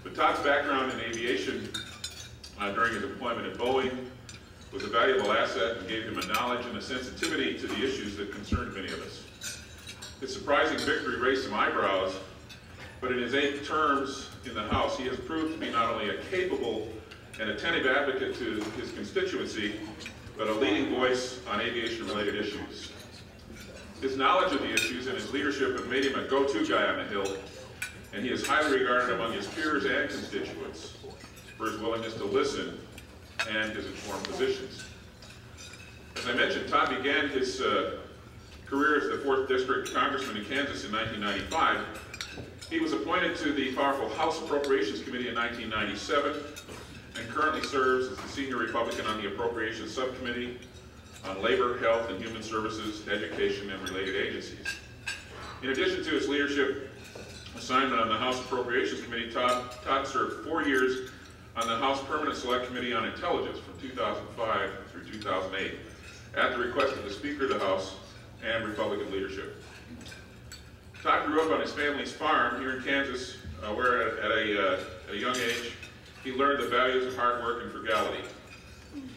But Todd's background in aviation during his employment at Boeing was a valuable asset and gave him a knowledge and a sensitivity to the issues that concerned many of us. His surprising victory raised some eyebrows, but in his 8 terms in the House, he has proved to be not only a capable and attentive advocate to his constituency, but a leading voice on aviation-related issues. His knowledge of the issues and his leadership have made him a go-to guy on the Hill, and he is highly regarded among his peers and constituents for his willingness to listen and his informed positions. As I mentioned, Todd began his career as the 4th District Congressman in Kansas in 1995. He was appointed to the powerful House Appropriations Committee in 1997 and currently serves as the senior Republican on the Appropriations Subcommittee on Labor, Health, and Human Services, Education, and related agencies. In addition to his leadership assignment on the House Appropriations Committee, Todd served 4 years on the House Permanent Select Committee on Intelligence from 2005 through 2008 at the request of the Speaker of the House and Republican leadership. Todd grew up on his family's farm here in Kansas, where at a young age he learned the values of hard work and frugality.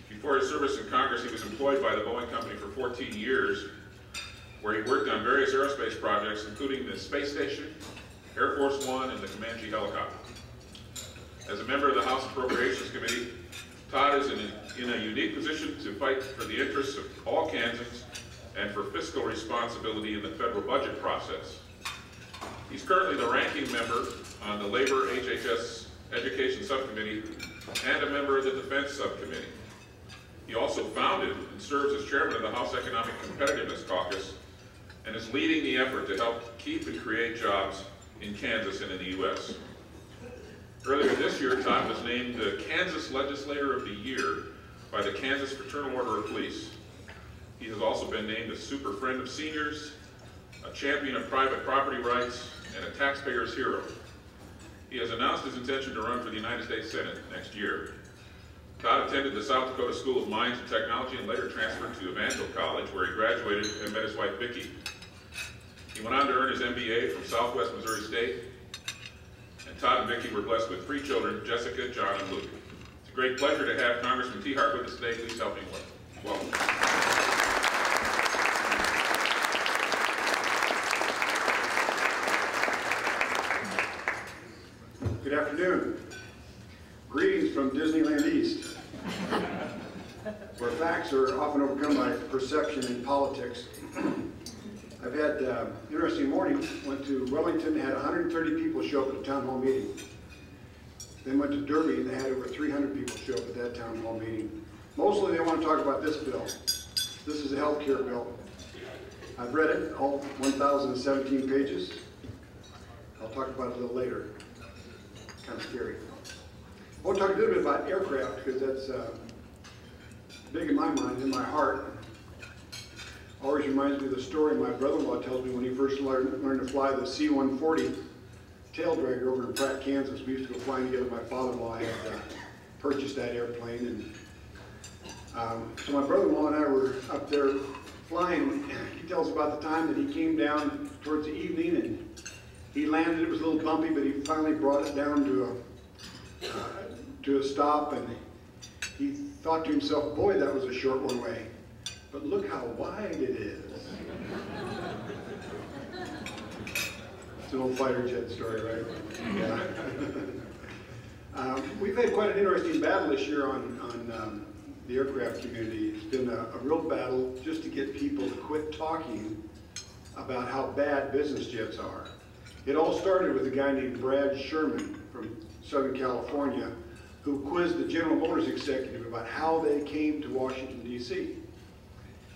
Before his service in Congress, he was employed by the Boeing Company for 14 years, where he worked on various aerospace projects, including the space station, Air Force One, and the Comanche helicopter. As a member of the House Appropriations Committee, Todd is in a unique position to fight for the interests of all Kansans and for fiscal responsibility in the federal budget process. He's currently the ranking member on the Labor HHS Education Subcommittee and a member of the Defense Subcommittee. He also founded and serves as chairman of the House Economic Competitiveness Caucus and is leading the effort to help keep and create jobs in Kansas and in the U.S. Earlier this year, Todd was named the Kansas Legislator of the Year by the Kansas Fraternal Order of Police. He has also been named a super friend of seniors, a champion of private property rights, and a taxpayer's hero. He has announced his intention to run for the United States Senate next year. Todd attended the South Dakota School of Mines and Technology and later transferred to Evangel College, where he graduated and met his wife, Vicki. He went on to earn his MBA from Southwest Missouri State. And Todd and Vicki were blessed with 3 children, Jessica, John, and Luke. It's a great pleasure to have Congressman T Heart with us today. Please help me welcome. Good afternoon. Greetings from Disneyland East, where facts are often overcome by perception in politics. I've had an interesting morning. Went to Wellington, had 130 people show up at a town hall meeting. Then went to Derby, and they had over 300 people show up at that town hall meeting. Mostly they want to talk about this bill. This is a health care bill. I've read it, all 1,017 pages. I'll talk about it a little later. Kind of scary. I want to talk a little bit about aircraft, because that's big in my mind, in my heart. Always reminds me of the story my brother-in-law tells me when he first learned to fly the C-140 tail dragger over in Pratt, Kansas. We used to go flying together. My father-in-law had purchased that airplane, and so my brother-in-law and I were up there flying. He tells about the time that he came down towards the evening and he landed. It was a little bumpy, but he finally brought it down to a stop, and he thought to himself, boy, that was a short one way. But look how wide it is. It's an old fighter jet story, right? Yeah. We've had quite an interesting battle this year on the aircraft community. It's been a real battle just to get people to quit talking about how bad business jets are. It all started with a guy named Brad Sherman from Southern California, who quizzed the General Motors executive about how they came to Washington, D.C.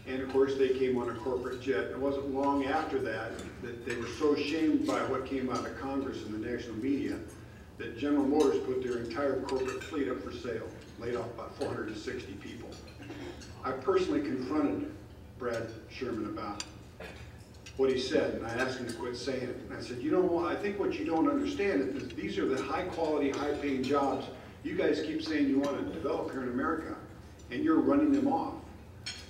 And of course, they came on a corporate jet. It wasn't long after that that they were so shamed by what came out of Congress and the national media that General Motors put their entire corporate fleet up for sale, laid off about 460 people. I personally confronted Brad Sherman about what he said, and I asked him to quit saying it. And I said, you know, I think what you don't understand is that these are the high-quality, high-paying jobs you guys keep saying you want to develop here in America, and you're running them off.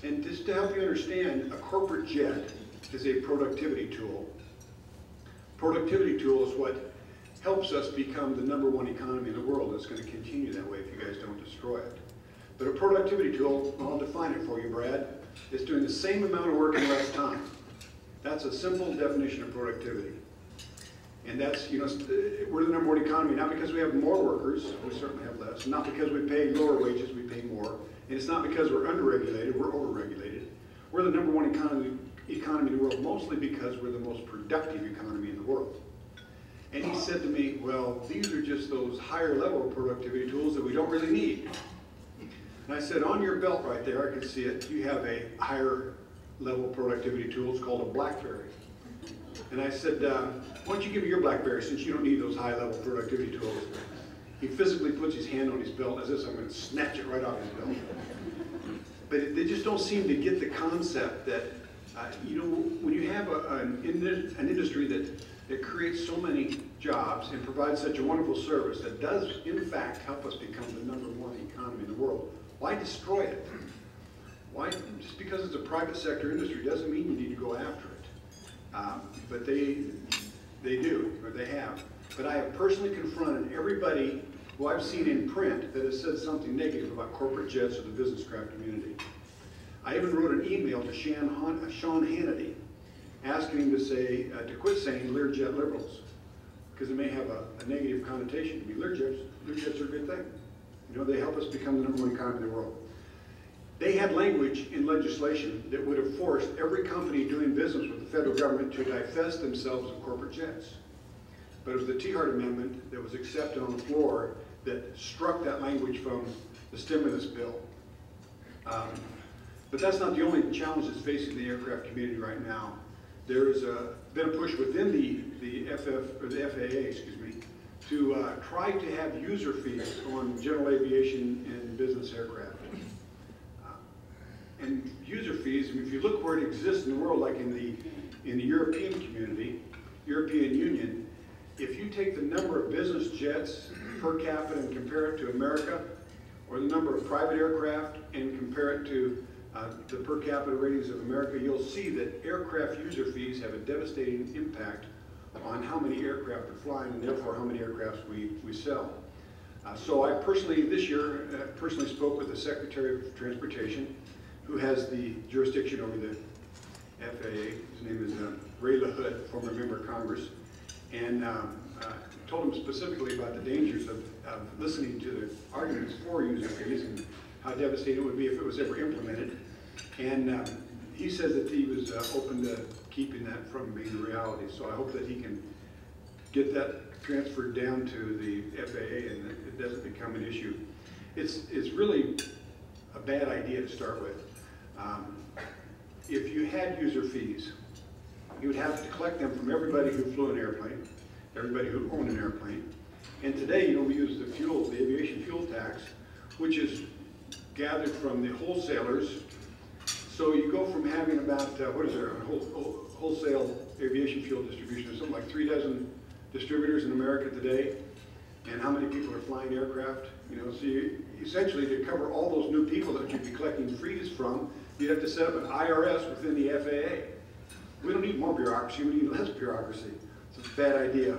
And just to help you understand, a corporate jet is a productivity tool. Productivity tool is what helps us become the #1 economy in the world. It's going to continue that way if you guys don't destroy it. But a productivity tool, I'll define it for you, Brad, is doing the same amount of work in less time. That's a simple definition of productivity. And that's, you know, we're the #1 economy, not because we have more workers, we certainly have less, not because we pay lower wages, we pay more, and it's not because we're underregulated, we're overregulated. We're the #1 economy in the world, mostly because we're the most productive economy in the world. And he said to me, well, these are just those higher level productivity tools that we don't really need. And I said, on your belt right there, I can see it, you have a higher level productivity tool. It's called a BlackBerry. And I said, why don't you give me your BlackBerry since you don't need those high level productivity tools. He physically puts his hand on his belt as if I'm going to snatch it right off his belt. But they just don't seem to get the concept that, you know, when you have an industry that creates so many jobs and provides such a wonderful service that does, in fact, help us become the #1 economy in the world, why destroy it? Why? Just because it's a private sector industry doesn't mean you need to go after it. But they do, or they have. But I have personally confronted everybody who I've seen in print that has said something negative about corporate jets or the business craft community. I even wrote an email to Sean Hannity asking him to quit saying Learjet liberals, because it may have a negative connotation to me. Learjets are a good thing. You know, they help us become the #1 economy in the world. They had language in legislation that would have forced every company doing business with the federal government to divest themselves of corporate jets. But it was the T Heart amendment that was accepted on the floor that struck that language from the stimulus bill. But that's not the only challenge that's facing the aircraft community right now. There has been a push within the FAA, to try to have user fees on general aviation and business aircraft. And user fees, I mean, if you look where it exists in the world, like in the European community, European Union, if you take the number of business jets per capita and compare it to America, or the number of private aircraft and compare it to the per capita ratings of America, you'll see that aircraft user fees have a devastating impact on how many aircraft are flying and therefore how many aircraft we sell. So I personally, this year, spoke with the Secretary of Transportation, who has the jurisdiction over the FAA. His name is Ray LaHood, former member of Congress, and told him specifically about the dangers of listening to the arguments for user fees and how devastating it would be if it was ever implemented. And he says that he was open to keeping that from being a reality. So I hope that he can get that transferred down to the FAA and that it doesn't become an issue. It's really a bad idea to start with. If you had user fees, you would have to collect them from everybody who flew an airplane, everybody who owned an airplane. And today, you know, we use the aviation fuel tax, which is gathered from the wholesalers. So you go from having about, wholesale aviation fuel distribution, something like 3 dozen distributors in America today, and how many people are flying aircraft. You know, so you, essentially to cover all those new people that you'd be collecting fees from, you'd have to set up an IRS within the FAA. We don't need more bureaucracy, we need less bureaucracy. It's a bad idea.